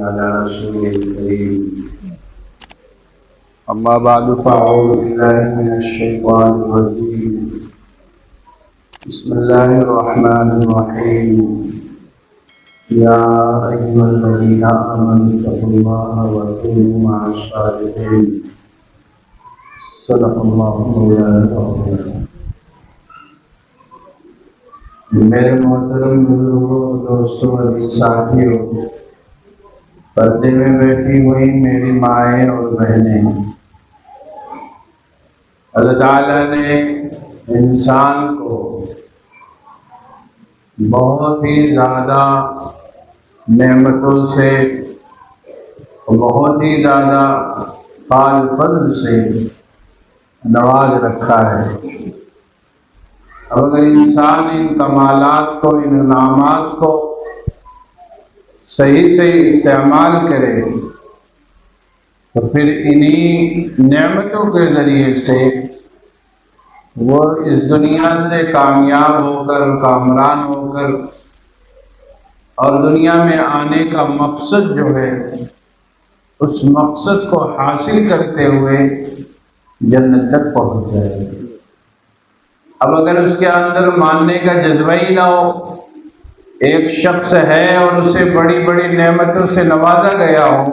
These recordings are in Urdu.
على رسوله الكريم أما بعد فأعوذ بالله من الشيطان الرجيم بسم الله الرحمن الرحيم يا أيها الذين آمنوا اتقوا الله وكونوا مع الصادقين صدق الله مولانا العظيم۔ میرے محترم بزرگوں، دوستوں اور ساتھیوں، پردے میں بیٹھی ہوئی میری مائیں اور بہنیں، اللہ تعالیٰ نے انسان کو بہت ہی زیادہ نعمتوں سے، بہت ہی زیادہ فال فضل سے نواز رکھا ہے۔ اب اگر انسان ان کمالات کو، ان انعامات کو صحیح سے استعمال کرے تو پھر انہی نعمتوں کے ذریعے سے وہ اس دنیا سے کامیاب ہو کر، کامران ہو کر، اور دنیا میں آنے کا مقصد جو ہے اس مقصد کو حاصل کرتے ہوئے جنت تک پہنچ جائے۔ اب اگر اس کے اندر ماننے کا جذبہ ہی نہ ہو، ایک شخص ہے اور اسے بڑی بڑی نعمتوں سے نوازا گیا ہو،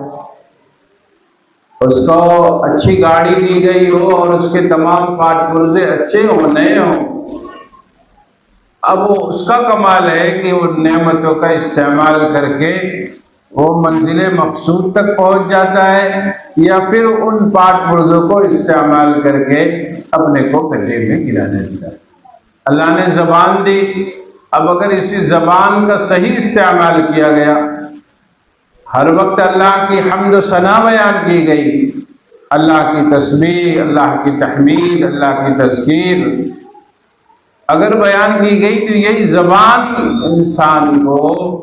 اس کو اچھی گاڑی دی گئی ہو اور اس کے تمام پارٹ پرزے اچھے ہوں، نئے ہوں، اب وہ اس کا کمال ہے کہ وہ نعمتوں کا استعمال کر کے وہ منزل مقصود تک پہنچ جاتا ہے، یا پھر ان پارٹ پرزوں کو استعمال کر کے اپنے کو گڈھے میں گرا دیتا ہے۔ اللہ نے زبان دی، اب اگر اسی زبان کا صحیح استعمال کیا گیا، ہر وقت اللہ کی حمد و ثنا بیان کی گئی، اللہ کی تسبیح، اللہ کی تحمید، اللہ کی تذکیر اگر بیان کی گئی تو یہی زبان انسان کو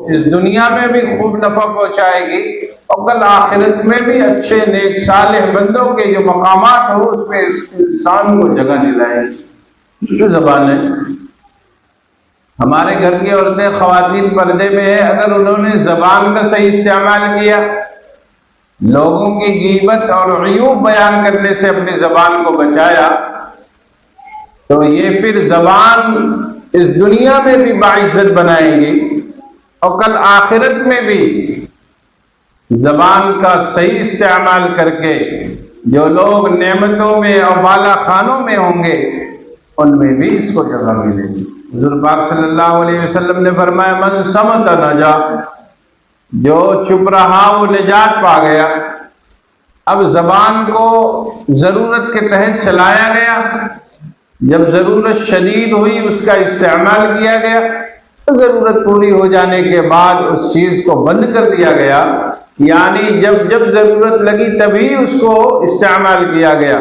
اس دنیا میں بھی خوب نفع پہنچائے گی اور کل آخرت میں بھی اچھے نیک صالح بندوں کے جو مقامات ہو اس میں انسان کو جگہ دلائے گی۔ جو زبان ہے، ہمارے گھر کی عورتیں، خواتین پردے میں ہے، اگر انہوں نے زبان کا صحیح استعمال کیا، لوگوں کی غیبت اور عیوب بیان کرنے سے اپنی زبان کو بچایا، تو یہ پھر زبان اس دنیا میں بھی باعزت بنائے گی اور کل آخرت میں بھی زبان کا صحیح استعمال کر کے جو لوگ نعمتوں میں اور بالا خانوں میں ہوں گے ان میں بھی اس کو جگہ ملے گی۔ حضور پاک صلی اللہ علیہ وسلم نے فرمایا من صمت نجا، جو چپ رہا وہ نجات پا گیا۔ اب زبان کو ضرورت کے تحت چلایا گیا، جب ضرورت شدید ہوئی اس کا استعمال کیا گیا، تو ضرورت پوری ہو جانے کے بعد اس چیز کو بند کر دیا گیا، یعنی جب ضرورت لگی تبھی اس کو استعمال کیا گیا،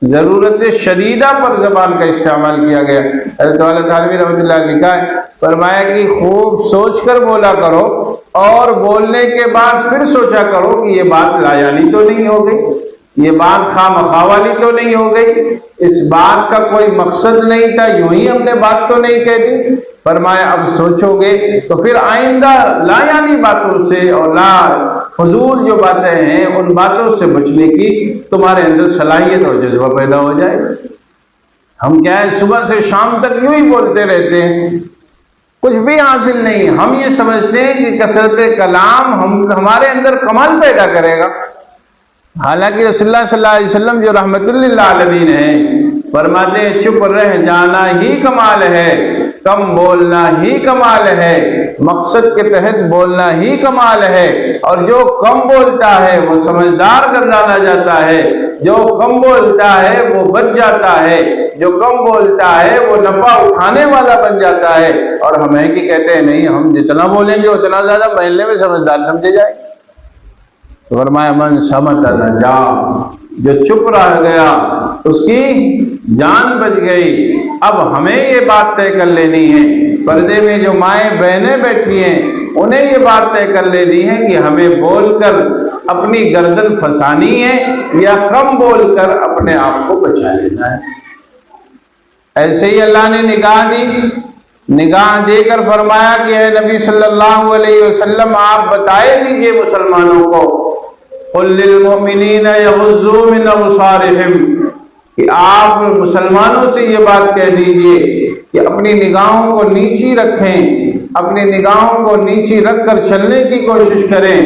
ضرورت شدیدہ پر زبان کا استعمال کیا گیا۔ حضرت والا تھانوی رحمۃ اللہ لکھا ہے، فرمایا کہ خوب سوچ کر بولا کرو اور بولنے کے بعد پھر سوچا کرو کہ یہ بات لایانی تو نہیں ہو گئی، یہ بات خواہ مخواہ والی تو نہیں ہو گئی، اس بات کا کوئی مقصد نہیں تھا، یوں ہی ہم نے بات تو نہیں کہہ دی۔ فرمایا اب سوچو گے تو پھر آئندہ لا یعنی باتوں سے اور لا فضول جو باتیں ہیں ان باتوں سے بچنے کی تمہارے اندر صلاحیت اور جذبہ پیدا ہو جائے۔ ہم کیا ہے، صبح سے شام تک یوں ہی بولتے رہتے ہیں، کچھ بھی حاصل نہیں۔ ہم یہ سمجھتے ہیں کہ کثرت کلام ہمارے اندر کمال پیدا کرے گا، حالانکہ رسول اللہ صلی اللہ علیہ وسلم جو رحمت للعالمین ہیں فرماتے ہیں چپ رہ جانا ہی کمال ہے، کم بولنا ہی کمال ہے، مقصد کے تحت بولنا ہی کمال ہے، اور جو کم بولتا ہے وہ سمجھدار گردانا جاتا ہے، جو کم بولتا ہے وہ بچ جاتا ہے، جو کم بولتا ہے وہ نفع اٹھانے والا بن جاتا ہے۔ اور ہم ہیں کہ کہتے ہیں نہیں، ہم جتنا بولیں گے اتنا زیادہ محلے میں سمجھدار سمجھے جائے۔ تو فرمایا من صمت نجا، جو چپ رہ گیا اس کی جان بچ گئی۔ اب ہمیں یہ بات طے کر لینی ہے، پردے میں جو مائیں بہنیں بیٹھی ہیں انہیں یہ بات طے کر لینی ہے کہ ہمیں بول کر اپنی گردن پھنسانی ہے یا کم بول کر اپنے آپ کو بچا لینا ہے۔ ایسے ہی اللہ نے نگاہ دی نگاہ دے کر فرمایا کہ اے نبی صلی اللہ علیہ وسلم آپ بتائے دیجئے مسلمانوں کو، قل للمؤمنین یغضوا من ابصارہم، کہ آپ مسلمانوں سے یہ بات کہہ دیجئے کہ اپنی نگاہوں کو نیچی رکھیں، اپنی نگاہوں کو نیچی رکھ کر چلنے کی کوشش کریں۔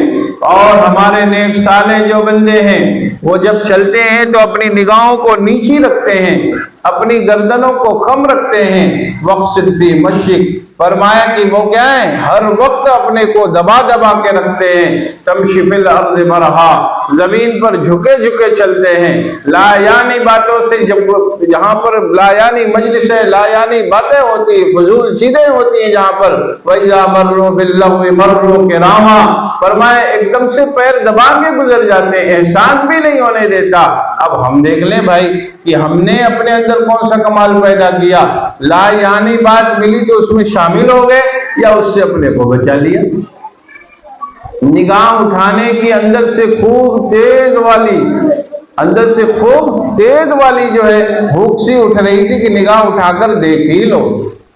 اور ہمارے نیک صالح جو بندے ہیں وہ جب چلتے ہیں تو اپنی نگاہوں کو نیچی رکھتے ہیں، اپنی گردنوں کو خم رکھتے ہیں۔ وقصد فی مشیک، فرمایا کہ وہ کیا ہے، ہر وقت اپنے کو دبا دبا کے رکھتے ہیں۔ تمشی فی الارض مرحا، زمین پر جھکے جھکے چلتے ہیں۔ لا یعنی باتوں سے، جب یہاں پر لا یعنی مجلس ہے، لا یعنی باتیں ہوتی ہیں، فضول چیزیں ہوتی ہیں جہاں پر، وَإِذَا مَرُّوا بِاللَّغْوِ مَرُّوا كِرَامًا، فرمایا ایک دم سے پیر دبا کے گزر جاتے ہیں، احسان بھی نہیں ہونے دیتا۔ اب ہم دیکھ لیں بھائی کہ ہم نے اپنے اندر کون سا کمال پیدا کیا، لا یعنی بات ملی تو اس میں شامل ہو گئے یا اس سے اپنے کو بچا لیا۔ نگاہ اٹھانے کی اندر سے خوب تیز والی، اندر سے خوب تیز والی جو ہے بھوک سی اٹھ رہی تھی کہ نگاہ اٹھا کر دیکھ ہی لو،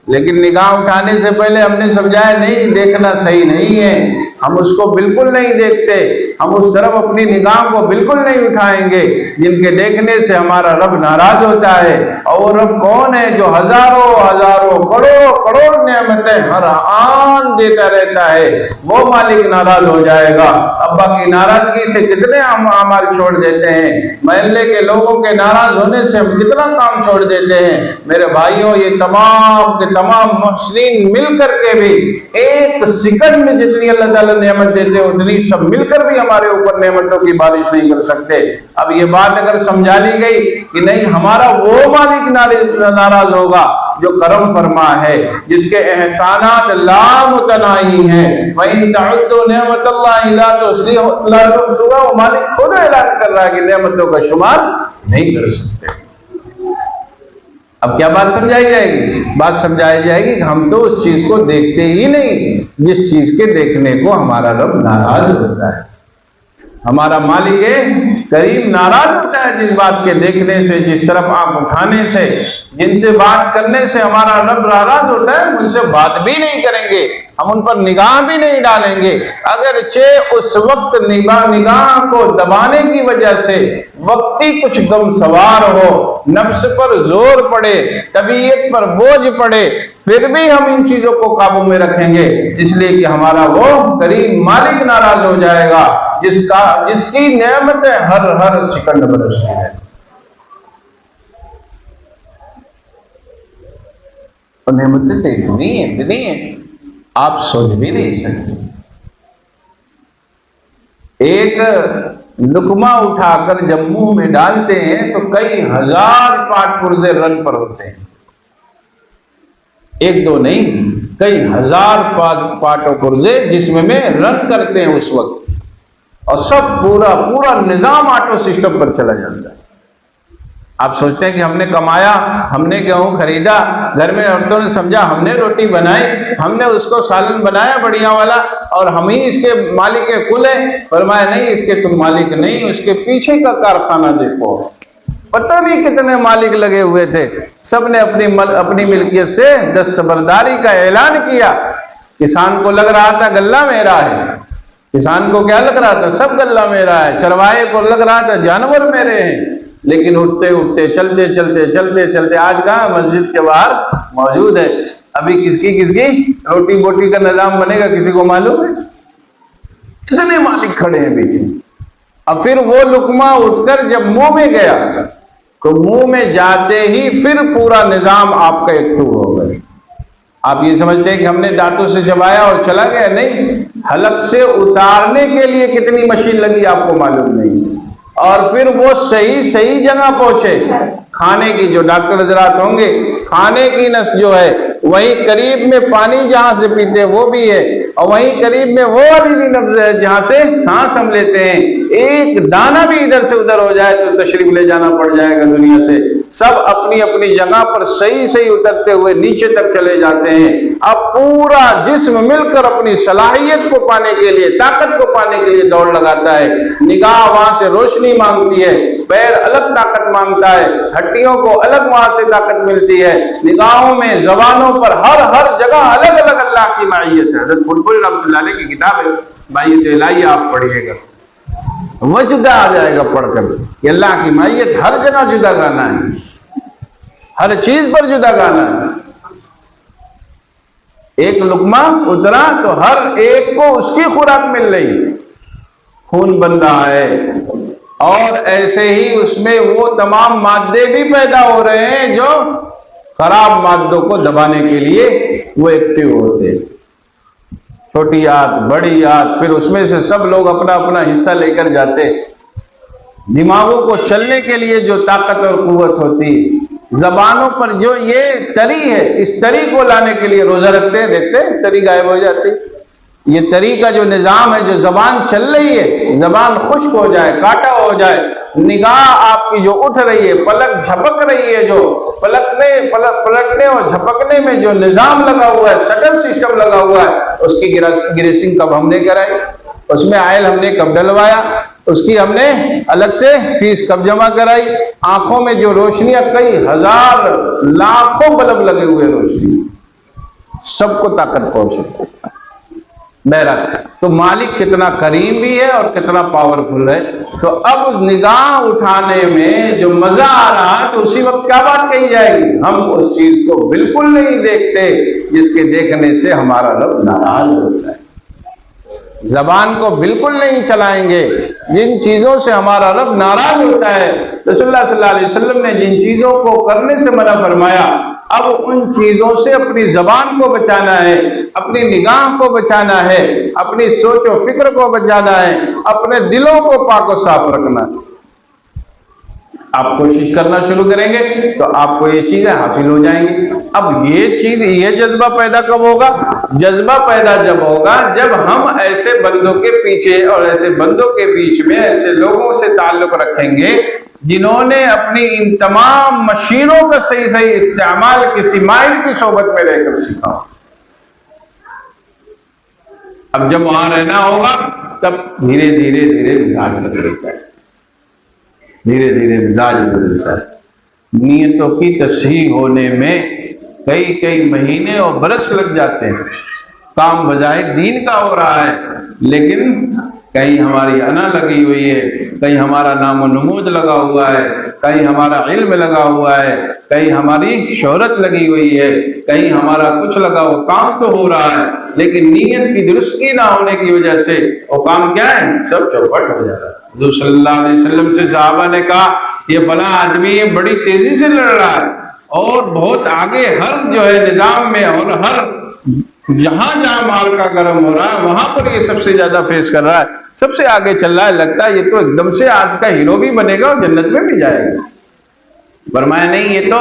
لیکن نگاہ اٹھانے سے پہلے ہم نے سمجھایا نہیں، دیکھنا صحیح نہیں ہے، ہم اس کو بالکل نہیں دیکھتے، ہم اس طرف اپنی نگاہ کو بالکل نہیں اٹھائیں گے جن کے دیکھنے سے ہمارا رب ناراض ہوتا ہے۔ اور وہ رب کون ہے جو ہزاروں ہزاروں کروڑوں کروڑ نعمتیں ہر آن دیتا رہتا ہے، وہ مالک ناراض ہو جائے گا۔ ابا کی ناراضگی سے کتنے ہم اعمال چھوڑ دیتے ہیں، محلے کے لوگوں کے ناراض ہونے سے ہم کتنا کام چھوڑ دیتے ہیں۔ میرے بھائیوں، یہ تمام کے تمام محسنین مل کر کے بھی ایک سیکنڈ میں جتنی اللہ تعالیٰ نعمت دیتے اتنی سب مل کر بھی ہمارے اوپر نعمتوں کی بارش نہیں کر سکتے۔ اب یہ بات اگر سمجھا لی گئی کہ نہیں، ہمارا وہ مالک ناراض ہوگا جو کرم فرما ہے، جس کے احسانات لامتناہی ہیں۔ وَإِن تَعُدُّوا نِعْمَتَ اللَّهِ لَا تُحْصُوهَا، وہ مالک خود اعلان کر رہا ہے کہ نعمتوں کا شمار نہیں کر سکتے۔ اب کیا بات سمجھائی جائے گی؟ بات سمجھائی جائے گی کہ ہم تو اس چیز کو دیکھتے ہی نہیں جس چیز کے دیکھنے کو ہمارا رب ناراض ہوتا ہے، ہمارا مالک کریم ناراض ہوتا ہے جس بات کے دیکھنے سے، جس طرف آنکھ اٹھانے سے، جن سے بات کرنے سے ہمارا رب ناراض ہوتا ہے، ان سے بات بھی نہیں کریں گے، ہم ان پر نگاہ بھی نہیں ڈالیں گے۔ اگرچہ اس وقت نگاہ کو دبانے کی وجہ سے وقتی کچھ غم سوار ہو، نفس پر زور پڑے، طبیعت پر بوجھ پڑے، پھر بھی ہم ان چیزوں کو قابو میں رکھیں گے، اس لیے کہ ہمارا وہ کریم مالک ناراض ہو جائے گا جس کی نعمتیں ہر سیکنڈ برستی ہے۔ اور نعمتیں تو اتنی ہیں آپ سوچ بھی نہیں سکتے۔ ایک لقمہ اٹھا کر جب منہ میں ڈالتے ہیں تو کئی ہزار پاٹ پرزے رن پر ہوتے ہیں، ایک دو نہیں، کئی ہزار پاٹ و پرزے جسم میں رن کرتے ہیں اس وقت، اور سب پورا نظام آٹو سسٹم پر چلا جاتا ہے۔ آپ سوچتے ہیں کہ ہم نے کمایا، ہم نے گیہوں خریدا، گھر میں عورتوں نے سمجھا ہم نے روٹی بنائی، ہم نے اس کو سالن بنایا بڑھیا والا اور ہم ہی اس کے مالک کل ہیں۔ فرمایا نہیں، اس کے تم مالک نہیں، اس کے پیچھے کا کارخانہ دیکھو، پتہ نہیں کتنے مالک لگے ہوئے تھے، سب نے اپنی ملکیت سے دستبرداری کا اعلان کیا۔ کسان کو لگ رہا تھا غلہ میرا ہے، کسان کو کیا لگ رہا تھا؟ سب غلہ میرا ہے۔ چرواہے کو لگ رہا تھا جانور میرے ہیں، لیکن اٹھتے اٹھتے چلتے آج کہاں مسجد کے باہر موجود ہے۔ ابھی کس کی روٹی بوٹی کا نظام بنے گا کسی کو معلوم ہے؟ کتنے مالک کھڑے ہیں بیچ میں۔ اور پھر وہ لقمہ اٹھ کر جب منہ میں گیا تو منہ میں جاتے ہی پھر پورا نظام آپ کا ایکٹو ہو گیا۔ آپ یہ سمجھتے ہیں کہ ہم نے دانتوں سے چبایا اور چلا گیا؟ نہیں، حلق سے اتارنے کے لیے کتنی مشین لگی آپ کو معلوم نہیں، اور پھر وہ صحیح جگہ پہنچے۔ کھانے کی جو ڈاکٹر حضرات ہوں گے، کھانے کی نس جو ہے وہیں قریب میں پانی جہاں سے پیتے وہ بھی ہے، اور وہیں قریب میں وہ والی بھی نبض ہے جہاں سے سانس ہم لیتے ہیں۔ ایک دانہ بھی ادھر سے ادھر ہو جائے تو تشریف لے جانا پڑ جائے گا دنیا سے۔ سب اپنی اپنی جگہ پر صحیح اترتے ہوئے نیچے تک چلے جاتے ہیں۔ اب پورا جسم مل کر اپنی صلاحیت کو پانے کے لیے، طاقت کو پانے کے لیے دوڑ لگاتا ہے۔ نگاہ وہاں سے روشنی مانگتی ہے، پیر الگ طاقت مانگتا ہے، ہڈیوں کو الگ وہاں سے طاقت ملتی ہے، نگاہوں میں، زبانوں پر، ہر جگہ الگ الگ اللہ کی معیت ہے۔ حضرت بلبل رحمۃ اللہ علیہ کی کتاب ہے معیت الہیہ، آپ پڑھیے گا وجدہ آ جائے گا پڑھ کر کہ اللہ کی معیت ہر جگہ جدا گانا ہے، ہر چیز پر جدا گانا ہے۔ ایک لقمہ اترا تو ہر ایک کو اس کی خوراک مل رہی، خون بن رہا ہے، اور ایسے ہی اس میں وہ تمام مادے بھی پیدا ہو رہے ہیں جو خراب مادوں کو دبانے کے لیے وہ ایکٹیو ہوتے ہیں، چھوٹی آنت، بڑی آنت، پھر اس میں سے سب لوگ اپنا اپنا حصہ لے کر جاتے۔ دماغوں کو چلنے کے لیے جو طاقت اور قوت ہوتی، زبانوں پر جو یہ تری ہے، اس تری کو لانے کے لیے روزہ رکھتے ہیں، دیکھتے ہیں تری غائب ہو جاتی۔ یہ تری کا جو نظام ہے، جو زبان چل رہی ہے، زبان خشک ہو جائے، کاٹا ہو جائے، نگاہ آپ کی جو اٹھ رہی ہے، پلک جھپک رہی ہے، جو پلٹنے اور جھپکنے میں جو نظام لگا ہوا ہے، شٹل سسٹم لگا ہوا ہے، اس کی گریسنگ کب ہم نے کرائی، اس میں آئل ہم نے کب ڈلوایا، اس کی ہم نے الگ سے فیس کب جمع کرائی، آنکھوں میں جو روشنیاں، کئی ہزار لاکھوں بلب لگے ہوئے روشنی، سب کو طاقت پہنچ ہے۔ بہرحال تو مالک کتنا کریم بھی ہے اور کتنا پاورفل ہے۔ تو اب نگاہ اٹھانے میں جو مزہ آ رہا تو اسی وقت کیا بات کہی جائے گی، ہم اس چیز کو بالکل نہیں دیکھتے جس کے دیکھنے سے ہمارا رب ناراض ہوتا ہے، زبان کو بالکل نہیں چلائیں گے جن چیزوں سے ہمارا رب ناراض ہوتا ہے۔ رسول اللہ صلی اللہ علیہ وسلم نے جن چیزوں کو کرنے سے منع فرمایا، اب ان چیزوں سے اپنی زبان کو بچانا ہے، اپنی نگاہ کو بچانا ہے، اپنی سوچ و فکر کو بچانا ہے، اپنے دلوں کو پاک و صاف رکھنا ہے۔ آپ کوشش کرنا شروع کریں گے تو آپ کو یہ چیزیں حاصل ہو جائیں گی۔ اب یہ جذبہ پیدا کب ہوگا؟ جذبہ پیدا جب ہوگا جب ہم ایسے بندوں کے پیچھے اور ایسے بندوں کے بیچ میں ایسے لوگوں سے تعلق رکھیں گے جنہوں نے اپنی ان تمام مشینوں کا صحیح استعمال کسی ماہر کی صحبت میں رہ کر سیکھا۔ اب جب وہاں رہنا ہوگا تب دھیرے دھیرے مزاج بدلتا ہے، دھیرے دھیرے مزاج بدلتا ہے۔ نیتوں کی تصحیح ہونے میں کئی مہینے اور برس لگ جاتے ہیں۔ کام بظاہر دین کا ہو رہا ہے، لیکن کہیں ہماری انا لگی ہوئی ہے، کہیں ہمارا نام و نمود لگا ہوا ہے، کہیں ہمارا علم لگا ہوا ہے، کہیں ہماری شہرت لگی ہوئی ہے، کہیں ہمارا کچھ لگا ہوا، کام تو ہو رہا ہے لیکن نیت کی درستگی نہ ہونے کی وجہ سے وہ کام کیا ہے، سب چوپٹ ہو جاتا ہے۔ حضور صلی اللہ علیہ وسلم سے صحابہ نے کہا یہ فلاں آدمی بڑی تیزی سے لڑ رہا ہے اور بہت آگے ہر جو ہے نظام میں، اور ہر جہاں مال کا گرم ہو رہا ہے وہاں پر یہ سب سے زیادہ فیس کر رہا ہے، سب سے آگے چل رہا ہے، لگتا ہے یہ تو ایک دم سے آج کا ہیرو بھی بنے گا اور جنت میں بھی جائے گا۔ فرمایا نہیں، یہ تو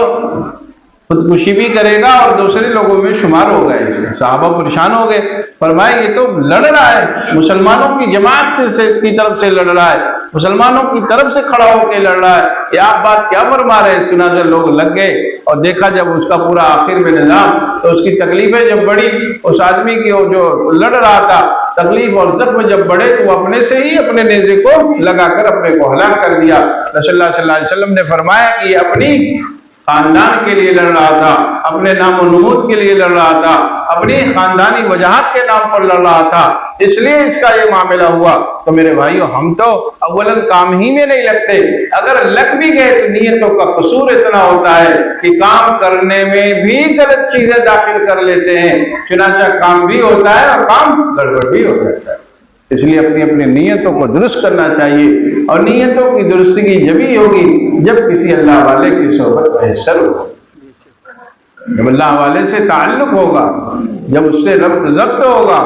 خودکشی بھی کرے گا اور دوسرے لوگوں میں شمار ہوگا۔ صحابہ پریشان ہو گئے، فرمایا یہ تو لڑ رہا ہے، مسلمانوں کی جماعت کی طرف سے لڑ رہا ہے، مسلمانوں کی طرف سے کھڑا ہو کے لڑ رہا ہے، یہ آپ بات کیا فرما رہے ہیں؟ چنانچہ لوگ لگ گئے اور دیکھا جب اس کا پورا آخر میں نظام، تو اس کی تکلیفیں جب بڑھی، اس آدمی کی جو لڑ رہا تھا تکلیف اور زخم جب بڑھے تو وہ اپنے سے ہی اپنے نیزے کو لگا کر اپنے کو ہلاک کر دیا۔ رسول اللہ صلی اللہ علیہ وسلم نے فرمایا کہ یہ اپنی خاندان کے لیے لڑ رہا تھا، اپنے نام و نمود کے لیے لڑ رہا تھا، اپنی خاندانی وجاہت کے نام پر لڑ رہا تھا، اس لیے اس کا یہ معاملہ ہوا۔ تو میرے بھائیو، ہم تو اولاً کام ہی میں نہیں لگتے، اگر لگ بھی گئے تو نیتوں کا قصور اتنا ہوتا ہے کہ کام کرنے میں بھی غلط چیزیں داخل کر لیتے ہیں، چنانچہ کام بھی ہوتا ہے اور کام گڑبڑ بھی ہو جاتا ہے۔ اس لیے اپنی نیتوں کو درست کرنا چاہیے، اور نیتوں کی درستگی جبھی ہوگی جب کسی اللہ والے کی صحبت میسر ہو، جب اللہ والے سے تعلق ہوگا، جب اس سے ربط ضبط ہوگا۔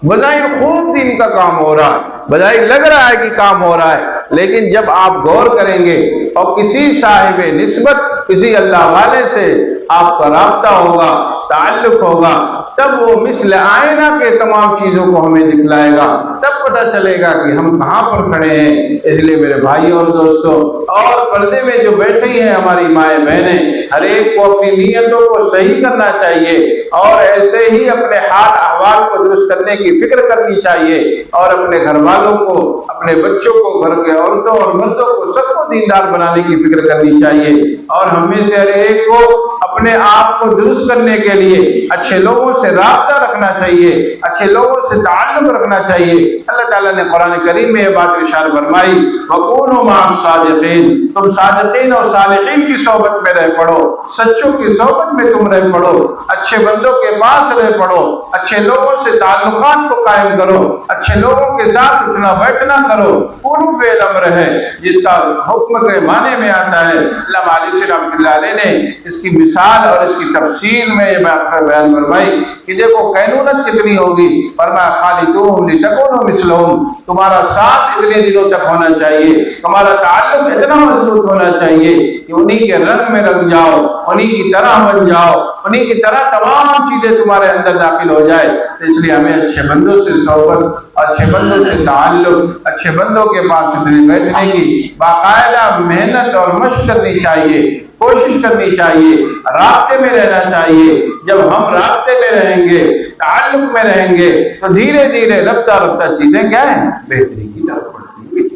بظاہر خوب دین کا کام ہو رہا ہے، بظاہر لگ رہا ہے کہ کام ہو رہا ہے، لیکن جب آپ غور کریں گے اور کسی صاحب نسبت، کسی اللہ والے سے آپ کا رابطہ ہوگا تعلق ہوگا، تب وہ مثل آئینہ کے تمام چیزوں کو ہمیں دکھلائے گا، تب پتہ چلے گا کہ ہم کہاں پر کھڑے ہیں۔ اس لیے میرے بھائیوں اور دوستوں، اور پردے میں جو بیٹھی ہیں ہماری مائیں بہنیں، ہر ایک کو اپنی نیتوں کو صحیح کرنا چاہیے اور ایسے ہی اپنے حال احوال کو درست کرنے کی فکر کرنی چاہیے، اور اپنے گھر والوں کو، اپنے بچوں کو، گھر کے عورتوں اور مردوں کو، سب کو دیندار بنانے کی فکر کرنی چاہیے، اور ہم میں سے ہر ایک کو اپنے آپ کو درست کرنے کے لیے اچھے لوگوں سے رابطہ رکھنا چاہیے، اچھے لوگوں سے تعلق رکھنا چاہیے۔ اللہ تعالیٰ نے قرآن کریم میں یہ بات ارشاد فرمائی، وَكُونُوا مَعَ الصَّادِقِينَ، تم صادقین اور صالحین کی صحبت میں رہ پڑو، سچوں کی صحبت میں تم رہ پڑو، اچھے بندوں کے پاس رہ پڑو، اچھے لوگوں سے تعلقات کو قائم کرو، اچھے لوگوں کے ساتھ اٹھنا بیٹھنا کرو۔ اولو الامر ہے جس کا حکم کے معنی میں آتا ہے۔ علامہ علی سے رحمۃ اللہ علیہ نے اس کی مثال اور اس کی تفسیر میں یہ بات بیان فرمائی کہ دیکھو کینونت کتنی ہوگی، فرمایا خالدوہم لتکونوا مثلہم، تمہارا ساتھ اتنے دنوں تک ہونا چاہیے، تمہارا تعلق اتنا مضبوط ہونا چاہیے کہ انہی کے رنگ میں رنگ جاؤ، انہی کی طرح بن جاؤ، انہی کی طرح تمام چیزیں تمہارے اندر داخل ہو جائے۔ اس لیے ہمیں اچھے بندوں سے صحبت، اچھے بندوں سے تعلق، اچھے بندوں کے پاس بیٹھنے کی باقاعدہ محنت اور مشق کرنی چاہیے، کوشش کرنی چاہیے، رابطے میں رہنا چاہیے۔ جب ہم رابطے میں رہیں گے، تعلق میں رہیں گے، تو دھیرے دھیرے رفتہ رفتہ چیزیں کیا ہیں، بہتری کی طرف بڑھتی ہیں۔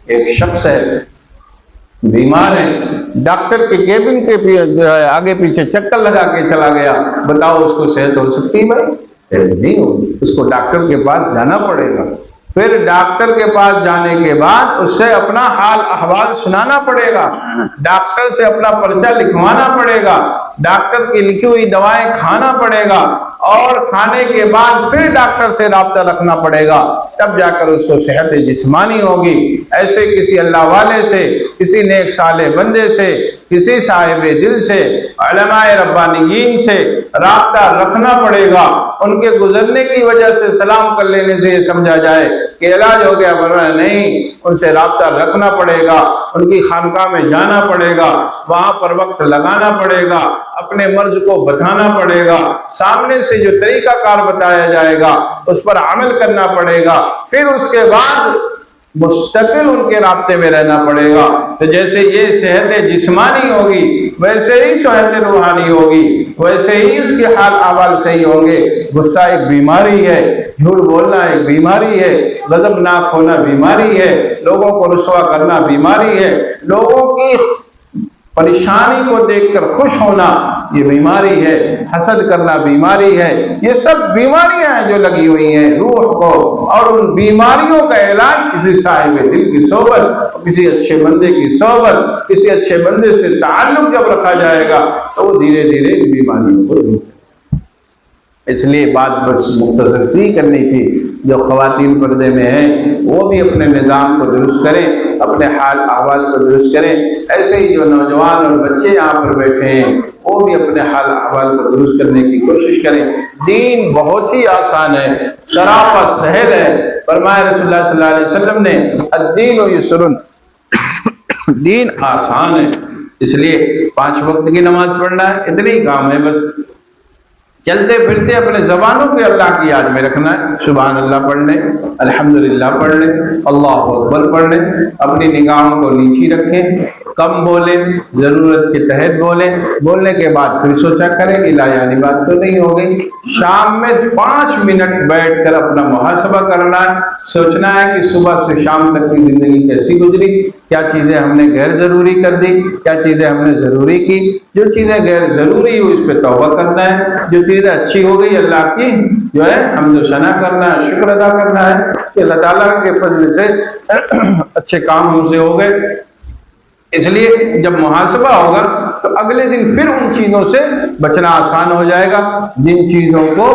ایک شخص ہے، بیمار ہے، ڈاکٹر کے کیبن کے آگے پیچھے چکر لگا کے چلا گیا، بتاؤ اس کو صحت ہو سکتی ہے؟ بھائی صحت نہیں ہوگی، اس کو ڈاکٹر کے پاس جانا پڑے گا، پھر ڈاکٹر کے پاس جانے کے بعد اس سے اپنا حال احوال سنانا پڑے گا، ڈاکٹر سے اپنا پرچہ لکھوانا پڑے گا، ڈاکٹر کی لکھی ہوئی دوائیں کھانا پڑے گا، اور کھانے کے بعد پھر ڈاکٹر سے رابطہ رکھنا پڑے گا، تب جا کر اس کو صحت جسمانی ہوگی۔ ایسے کسی اللہ والے سے، کسی نیک صالح بندے سے، کسی صاحب دل سے، علماء ربانیین سے رابطہ رکھنا پڑے گا۔ ان کے گزرنے کی وجہ سے سلام کر لینے سے یہ سمجھا جائے کہ علاج ہو گیا، ورنہ نہیں، ان سے رابطہ رکھنا پڑے گا، ان کی خانقاہ میں جانا پڑے گا، وہاں پر وقت لگانا پڑے گا، اپنے مرض کو بتانا پڑے گا، سامنے سے جو طریقہ کار بتایا جائے گا اس پر عمل کرنا پڑے گا، پھر اس کے بعد مستقل ان کے رابطے میں رہنا پڑے گا۔ تو جیسے یہ صحت جسمانی ہوگی ویسے ہی صحت روحانی ہوگی، ویسے ہی اس کے حال احوال صحیح ہوں گے۔ غصہ ایک بیماری ہے، جھوٹ بولنا ایک بیماری ہے، غضبناک ہونا بیماری ہے، لوگوں کو رسوا کرنا بیماری ہے، لوگوں کی پریشانی کو دیکھ کر خوش ہونا یہ بیماری ہے، حسد کرنا بیماری ہے، یہ سب بیماریاں ہیں جو لگی ہوئی ہیں روح کو، اور ان بیماریوں کا علاج کسی صاحب دل کی صحبت، کسی اچھے بندے کی صحبت، کسی اچھے بندے سے تعلق جب رکھا جائے گا تو وہ دھیرے دھیرے بیماریوں کو دور۔ اس لیے بات بس مختصر سی کرنی تھی، جو خواتین پردے میں ہیں وہ بھی اپنے نظام کو درست کریں، اپنے حال احوال کو درست کریں، ایسے ہی جو نوجوان اور بچے یہاں پر بیٹھے ہیں وہ بھی اپنے حال احوال کو درست کرنے کی کوشش کریں۔ دین بہت ہی آسان ہے، سراپا سہل ہے۔ فرمایا رسول اللہ صلی اللہ علیہ وسلم نے، الدین یسر، دین آسان ہے۔ اس لیے 5 وقت کی نماز پڑھنا ہے، اتنے ہی کام ہے، بس چلتے پھرتے اپنے زبانوں کے اللہ کی یاد میں رکھنا ہے، سبحان اللہ پڑھ لیں، الحمدللہ پڑھ لیں، اللہ اکبر پڑھ لیں، اپنی نگاہوں کو نیچی رکھیں، کم بولیں، ضرورت کے تحت بولیں، بولنے کے بعد پھر سوچا کریں کہ لا یعنی بات تو نہیں ہو گئی۔ شام میں 5 منٹ بیٹھ کر اپنا محاسبہ کرنا ہے، سوچنا ہے کہ صبح سے شام تک کی زندگی کیسی گزری، کیا چیزیں ہم نے غیر ضروری کر دی، کیا چیزیں ہم نے ضروری کی، جو چیزیں غیر ضروری ہوئی اس پہ توبہ کرنا ہے، جو چیزیں اچھی ہو گئی اللہ کی جو ہے حمد و ثنا کرنا ہے، شکر ادا کرنا ہے کہ اللہ تعالیٰ کے فضل سے اچھے کام ہم سے ہو گئے۔ اس لیے جب محاسبہ ہوگا تو اگلے دن پھر ان چیزوں سے بچنا آسان ہو جائے گا جن چیزوں کو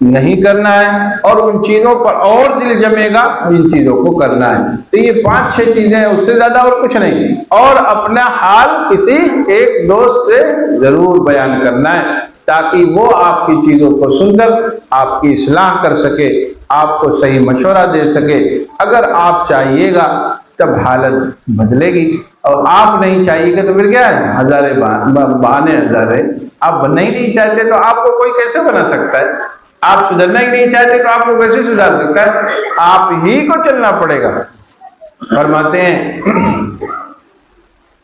نہیں کرنا ہے، اور ان چیزوں پر اور دل جمے گا جن چیزوں کو کرنا ہے۔ تو یہ 5-6 چیزیں ہیں، اس سے زیادہ اور کچھ نہیں، اور اپنا حال کسی ایک دوست سے ضرور بیان کرنا ہے تاکہ وہ آپ کی چیزوں کو سن کر آپ کی اصلاح کر سکے، آپ کو صحیح مشورہ دے سکے. اگر آپ چاہیے گا تب حالت بدلے گی، اور آپ نہیں چاہیے گا تو پھر کیا ہے؟ ہزارے بہانے ہزارے. آپ بننا ہی نہیں چاہتے تو آپ کو کوئی کیسے بنا سکتا ہے؟ آپ سدھرنا ہی نہیں چاہتے تو آپ کو کیسے سدھار سکتا ہے؟ آپ ہی کو چلنا پڑے گا. فرماتے ہیں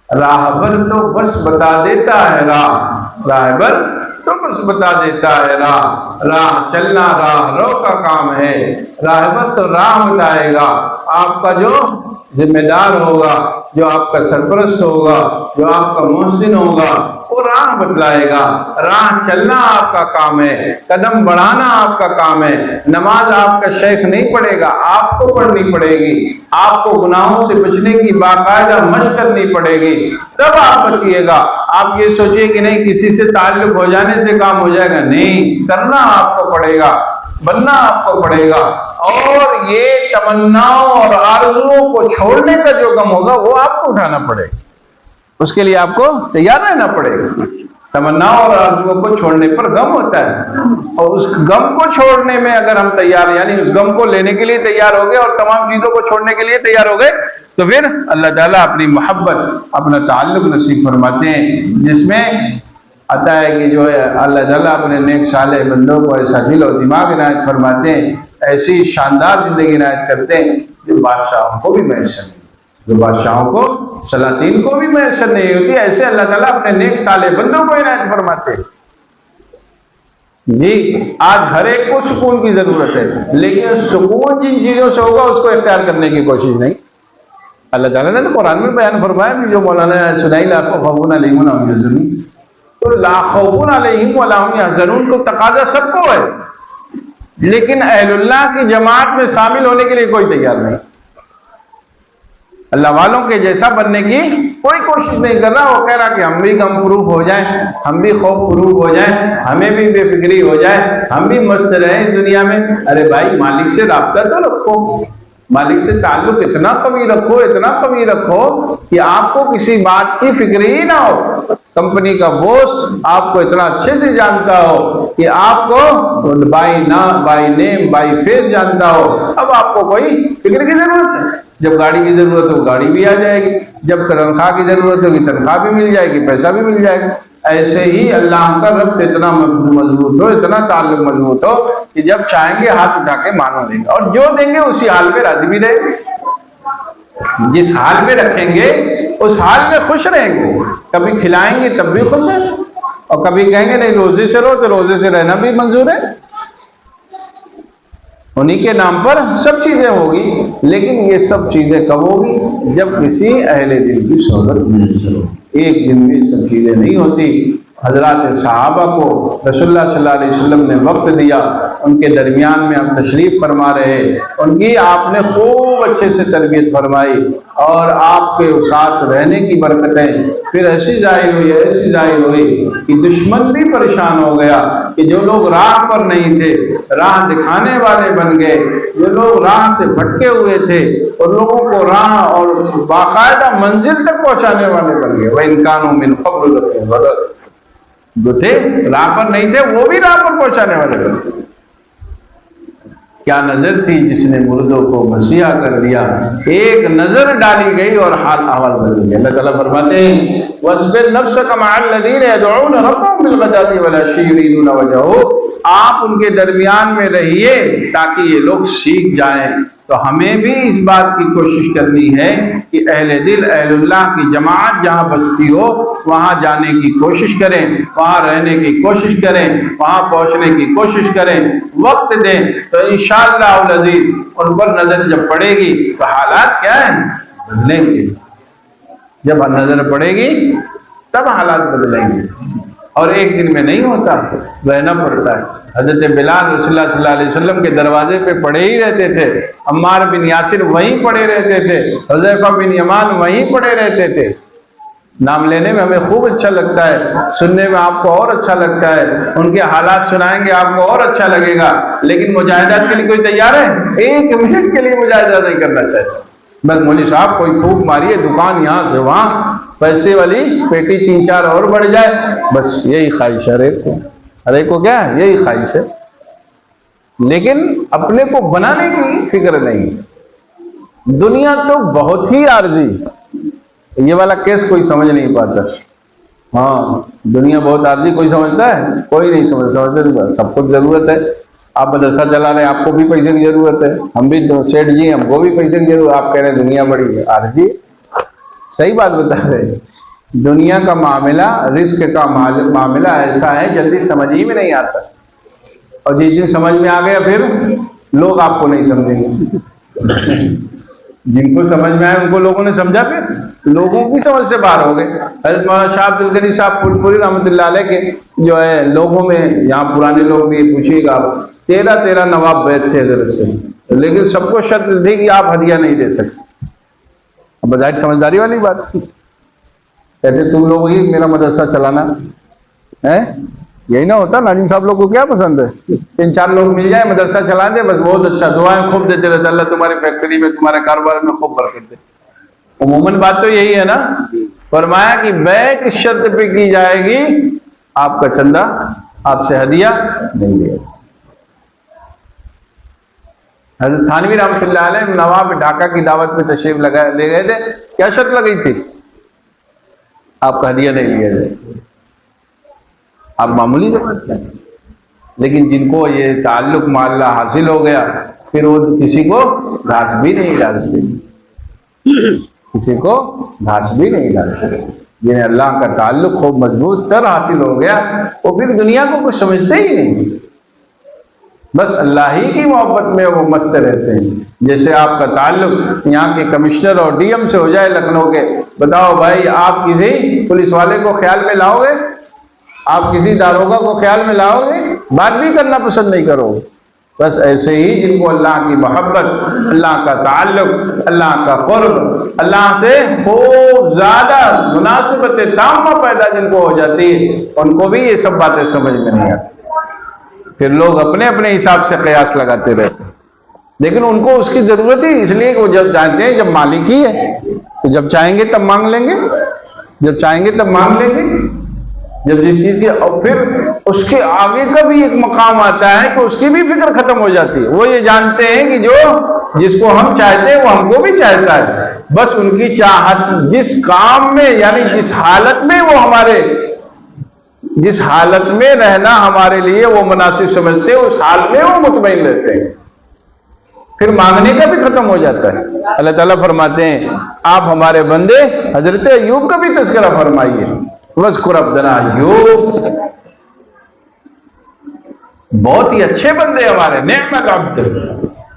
راہبر تو بس بتا دیتا ہے راہبر تو بس بتا دیتا ہے راہ چلنا راہ رو کا کام ہے. راہبر تو راہ بتائے گا، آپ کا جو ذمہ دار ہوگا، جو آپ کا سرپرست ہوگا، جو آپ کا محسن ہوگا، وہ راہ بتلائے گا. راہ چلنا آپ کا کام ہے، قدم بڑھانا آپ کا کام ہے. نماز آپ کا شیخ نہیں پڑھے گا، آپ کو پڑھنی پڑے گی. آپ کو گناہوں سے بچنے کی باقاعدہ مشق کرنی پڑے گی، تب آپ بچیے گا. آپ یہ سوچئے کہ نہیں کسی سے تعلق ہو جانے سے کام ہو جائے گا، نہیں، کرنا آپ کو پڑے گا، بننا آپ کو پڑے گا. اور یہ تمناؤں اور آرزوؤں کو چھوڑنے کا جو غم ہوگا وہ آپ کو اٹھانا پڑے گا. اس کے لیے آپ کو تیار رہنا پڑے گا. تمناؤں اور آرزوؤں کو چھوڑنے پر غم ہوتا ہے، اور اس غم کو چھوڑنے میں اگر ہم تیار، یعنی اس غم کو لینے کے لیے تیار ہو گئے اور تمام چیزوں کو چھوڑنے کے لیے تیار ہو گئے، تو پھر اللہ تعالیٰ اپنی محبت، اپنا تعلق نصیب فرماتے ہیں، جس میں آتا ہے کہ جو ہے اللہ تعالیٰ اپنے نیک صالح بندوں کو ایسا دل و دماغ عنایت فرماتے ہیں، ایسی شاندار زندگی عنایت کرتے ہیں جو بادشاہوں کو بھی میسر نہیں، جو بادشاہوں کو، سلاطین کو بھی میسر نہیں ہوتی. ایسے اللہ تعالیٰ اپنے نیک صالح بندوں کو عنایت فرماتے ہیں. جی آج ہر ایک کو سکون کی ضرورت ہے، لیکن سکون جن چیزوں سے ہوگا اس کو اختیار کرنے کی کوشش نہیں. اللہ تعالیٰ نے تو قرآن میں بیان فرمایا کہ جو مولانا سنائی لا خوف علیہم ولا هم يحزنون، تو لا خوف علیہم ولا هم يحزنون کو تقاضا سب کو ہے، لیکن اہل اللہ کی جماعت میں شامل ہونے کے لیے کوئی تیار نہیں. اللہ والوں کے جیسا بننے کی کوئی کوشش نہیں کر رہا. وہ کہہ رہا کہ ہم بھی غم پروف ہو جائیں، ہم بھی خوف پروف ہو جائیں، ہمیں بھی بے فکری ہو جائے، ہم بھی مست رہیں اس دنیا میں. ارے بھائی مالک سے رابطہ تو رکھو، مالک سے تعلق اتنا قوی رکھو، اتنا قوی رکھو کہ آپ کو کسی بات کی فکر ہی نہ ہو. کمپنی کا بوس آپ کو اتنا اچھے سے جانتا ہو کہ آپ کو بائی نیم بائی فیس جانتا ہو. اب آپ کو کوئی فکر کی ضرورت ہے. جب گاڑی کی ضرورت ہو گاڑی بھی آ جائے گی، جب تنخواہ کی ضرورت ہوگی تنخواہ بھی مل جائے گی، پیسہ بھی مل جائے گا. ایسے ہی اللہ کا ربط اتنا مضبوط ہو، اتنا تعلق مضبوط ہو کہ جب چاہیں گے ہاتھ اٹھا کے مانو دیں گے، اور جو دیں گے اسی حال میں راضی بھی رہیں گے. جس حال میں رکھیں گے اس حال میں خوش رہیں گے. کبھی کھلائیں گے تب بھی خوش ہیں، اور کبھی کہیں گے نہیں روزے سے رہو تو روزے سے رہنا بھی منظور ہے. انہی کے نام پر سب چیزیں ہوگی، لیکن یہ سب چیزیں کب ہوگی؟ جب کسی اہل دل کی صحبت میسر ہو. ایک دن میں سب چیزیں نہیں ہوتی. حضرات صحابہ کو رسول اللہ صلی اللہ علیہ وسلم نے وقت دیا، ان کے درمیان میں آپ تشریف فرما رہے، ان کی آپ نے خوب اچھے سے تربیت فرمائی، اور آپ کے ساتھ رہنے کی برکتیں پھر ایسی ظاہر ہوئی کہ دشمن بھی پریشان ہو گیا کہ جو لوگ راہ پر نہیں تھے راہ دکھانے والے بن گئے، جو لوگ راہ سے بھٹکے ہوئے تھے اور لوگوں کو راہ اور باقاعدہ منزل تک پہنچانے والے بن گئے. وَإِن كَانُوا مِن قَبْلُ لَفِي ضَلَالٍ، جو تھے راہ پر نہیں تھے وہ بھی راہ پر پہنچانے والے بن گئے. کیا نظر تھی جس نے مردوں کو مسیحا کر دیا، ایک نظر ڈالی گئی اور حال احوال بدل گیا. اللہ تعالیٰ فرماتے ہیں وَاصْبِرْ نَفْسَكَ مَعَ الَّذِينَ يَدْعُونَ رَبَّهُمْ بِالْغَدَاةِ وَالْعَشِيِّ يُرِيدُونَ وَجْهَهُ. آپ ان کے درمیان میں رہیے تاکہ یہ لوگ سیکھ جائیں. تو ہمیں بھی اس بات کی کوشش کرنی ہے کہ اہل دل اہل اللہ کی جماعت جہاں بستی ہو وہاں جانے کی کوشش کریں، وہاں رہنے کی کوشش کریں، وہاں پہنچنے کی کوشش کریں، وقت دیں. تو انشاءاللہ العزیز ان پر نظر جب پڑے گی تو حالات کیا ہیں؟ بدلیں گے. جب نظر پڑے گی تب حالات بدلیں گے، اور ایک دن میں نہیں ہوتا، رہنا پڑتا ہے. حضرت بلال رسول اللہ صلی اللہ علیہ وسلم کے دروازے پہ پڑے ہی رہتے تھے، عمار بن یاسر وہیں پڑے رہتے تھے، حذیفہ بن یمان وہیں پڑے رہتے تھے. نام لینے میں ہمیں خوب اچھا لگتا ہے، سننے میں آپ کو اور اچھا لگتا ہے، ان کے حالات سنائیں گے آپ کو اور اچھا لگے گا، لیکن مجاہدات کے لیے کوئی تیار ہے؟ ایک منٹ کے لیے مجاہدہ نہیں کرنا چاہتا. بس مولوی صاحب کوئی پھوک ماری ہے، دکان یہاں سے وہاں، پیسے والی پیٹی 3-4 اور بڑھ جائے، بس یہی خواہش ہے. ہر ایک کو کیا ہے؟ یہی خواہش ہے. لیکن اپنے کو بنانے کی فکر نہیں۔ دنیا تو بہت ہی عارضی، یہ والا کیس کوئی سمجھ نہیں پاتا۔ ہاں دنیا بہت عارضی، کوئی سمجھتا ہے؟ کوئی نہیں سمجھتا۔ سب کچھ ضرورت ہے، آپ مدرسہ چلا رہے ہیں، آپ کو بھی پیسے کی ضرورت ہے، ہم بھی سیٹ جی ہم کو بھی پیسے کی ضرورت ہے، آپ کہہ رہے ہیں دنیا بڑی عارضی۔ صحیح بات بتا رہے ہیں۔ دنیا کا معاملہ، رزق کا معاملہ ایسا ہے جلدی سمجھ ہی میں نہیں آتا، اور جس دن سمجھ میں آ گیا پھر لوگ آپ کو نہیں سمجھیں گے۔ جن کو سمجھ میں آئے ان کو لوگوں نے سمجھا، پھر لوگوں کی سمجھ سے باہر ہو گئے۔ حضرت مولانا شاہ عبد الغنی صاحب پھول پوری رحمۃ اللہ علیہ کے جو ہے لوگوں میں، یہاں پرانے لوگ بھی پوچھیے گا، 13 نواب بیت تھے حضرت سے، لیکن سب کو شرط دی کہ آپ ہدیہ نہیں دے سکتے۔ اب بظاہر سمجھداری والی بات، کہتے تم لوگ ہی میرا مدرسہ چلانا ہے، یہی نہ ہوتا۔ ناظم صاحب لوگ کو کیا پسند ہے؟ 3-4 لوگ مل جائیں مدرسہ چلا دے، بس بہت اچھا، دعائیں خوب دیتے رہتے، اللہ تمہارے فیکٹری میں، تمہارے کاروبار میں خوب برکت دے۔ عموماً بات تو یہی ہے نا۔ فرمایا کہ بیع کی شرط پہ کی جائے گی، آپ کا چندہ، آپ سے ہدیہ نہیں لے۔ حضرت تھانوی رحمۃ اللہ علیہ نواب ڈھاکہ کی دعوت میں تشریف لے گئے تھے، کیا شرط لگی تھی؟ آپ کا ہدیہ نہیں لیا جائے۔ آپ معمولی سمجھتے ہیں، لیکن جن کو یہ تعلق مع اللہ حاصل ہو گیا، پھر وہ کسی کو گھاس بھی نہیں ڈالتے، کسی کو گھاس بھی نہیں ڈالتے۔ جنہیں اللہ کا تعلق خوب مضبوط تر حاصل ہو گیا، وہ پھر دنیا کو کچھ سمجھتے ہی نہیں، بس اللہ ہی کی محبت میں وہ مست رہتے ہیں۔ جیسے آپ کا تعلق یہاں کے کمشنر اور ڈی ایم سے ہو جائے لکھنؤ کے، بتاؤ بھائی آپ کسی پولیس والے کو خیال میں لاؤ گے؟ آپ کسی داروغہ کو خیال میں لاؤ گے؟ بات بھی کرنا پسند نہیں کرو گے۔ بس ایسے ہی جن کو اللہ کی محبت، اللہ کا تعلق، اللہ کا قرب، اللہ سے خوب زیادہ مناسبت تامہ پیدا جن کو ہو جاتی ہے، ان کو بھی یہ سب باتیں سمجھ میں نہیں آتی۔ پھر لوگ اپنے اپنے حساب سے قیاس لگاتے رہتے ہیں، لیکن ان کو اس کی ضرورت ہی اس لیے کہ وہ جب جانتے ہیں جب مالک ہی ہے، تو جب چاہیں گے تب مانگ لیں گے، جب چاہیں گے تب مانگ لیں گے، جب جس چیز کی، اور پھر اس کے آگے کا بھی ایک مقام آتا ہے کہ اس کی بھی فکر ختم ہو جاتی ہے۔ وہ یہ جانتے ہیں کہ جو جس کو ہم چاہتے ہیں وہ ہم کو بھی چاہتا ہے، بس ان کی چاہت جس کام میں، یعنی جس حالت میں وہ ہمارے، جس حالت میں رہنا ہمارے لیے وہ مناسب سمجھتے ہیں، اس حال میں وہ مطمئن رہتے ہیں، پھر مانگنے کا بھی ختم ہو جاتا ہے۔ اللہ تعالیٰ فرماتے ہیں آپ ہمارے بندے، حضرت ایوب کا بھی تذکرہ فرمائیے، وَاذْكُرْ عَبْدَنَا ایوب، بہت ہی اچھے بندے ہمارے، نعم العبد،